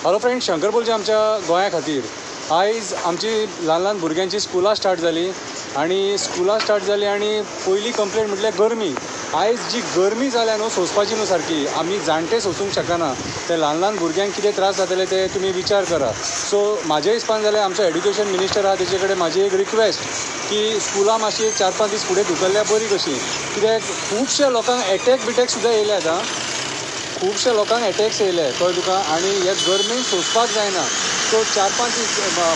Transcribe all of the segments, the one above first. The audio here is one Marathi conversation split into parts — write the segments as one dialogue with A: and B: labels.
A: हॅलो फ्रेंड, शंकरपूरच्या आमच्या गोंया खातीर आयज आमची ल्हान ल्हान भुरग्यांची स्कुलां स्टार्ट जाली आनी पयली कंप्लेंट म्हटल्यार गरमी. आयज जी गरमी जाल्या न्हू सोंसपाची न्हू सारकी, आमी जाणटे सोंसूंक शकना. ते ल्हान ल्हान भुरग्यांक कितें त्रास जातले ते तुमी विचार करा. सो म्हाज्या हिसपान जाल्यार आमचो एड्युकेशन मिनिस्टर आहा तेजे कडेन म्हाजी एक रिक्वेस्ट की स्कुलां मातशी 4-5 दीस फुडें धुकल्ल्या बरी कशी. कित्याक खुबश्या लोकांक एटॅक सुद्दां येयल्यात. खुबश्या लोकांक एटॅक्स येयले कळ्ळें तुका. आनी हे गरमेन सोंसपाक जायना. सो 4-5 दीस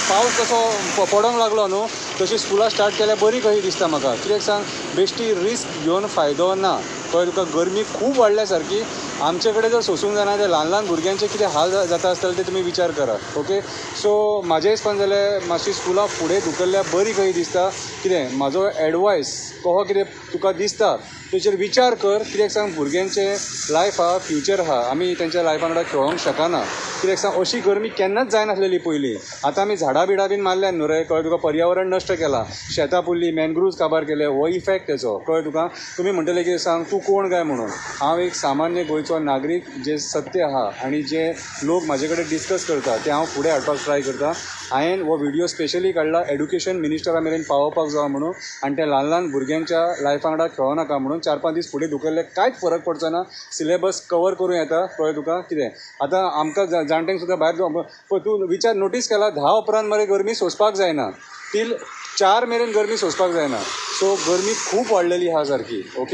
A: पावस कसो पडोंक लागलो न्हू तशी स्कुलां स्टार्ट केल्यार बरी कशी दिसता म्हाका. कित्याक सांग, बेश्टी रिस्क घेवन फायदो ना कळ्ळें तुका. गरमी खूब वाडल्या सारकी. आमचे कडेन जर सोंसूंक जायना ते ल्हान ल्हान भुरग्यांचे कितें हाल जाता आसतले ते तुमी विचार करा. ओके, सो म्हाज्या हिसपान जाल्यार मातशी स्कुलां फुडें धुकल्ल्या बरी कशी दिसता. कितें म्हाजो एडवायस कहो कितें तुका दिसता तेचेर विचार कर. कित्याक सांग, भुरग्यांचे लायफ आहा, फ्युचर आहा. आमी तेंच्या लायफा वांगडा खेळोंक शकना. कित्याक सांग, अशी गरमी केन्नाच जायनासलेली पयलीं. आतां आमी झाडां बिडां बीन मारल्यात न्हू रे कळ्ळें तुका. पर्यावरण नश्ट केलां, शेतां पुल्लीं, मॅनग्रुव्ज काबार केले. हो इफॅक्ट तेचो कळ्ळें तुका. तुमी म्हणटले कितें सांग, तूं कोण काय म्हणून. हांव एक सामान्य गोंयचो नागरीक. जे सत्य आहा आनी जे लोक म्हाजे कडेन डिस्कस करता ते हांव फुडें हाडपाक ट्राय करता. हांवें हो व्हिडिओ स्पेशली काडला एड्युकेशन मिनिस्टरा मेरेन पावोवपाक जाय म्हणून, आनी ते ल्हान ल्हान भुरग्यांच्या लायफा वांगडा खेळों नाका म्हणून. 4-5 दीस फुडें धुकल्ले कांयच फरक पडचो ना. सिलेबस कवर करूं येता कळ्ळें तुका. कितें आतां आमकां जाणट्यांक सुद्दां भायर तूं विचार नोटीस केला 10 उपरांत मरे गरमी सोंसपाक जायना. टील 4 मेरेन गरमी सोंसपाक जायना. सो गरमी खूब वाडलेली आहा सारकी. ओके,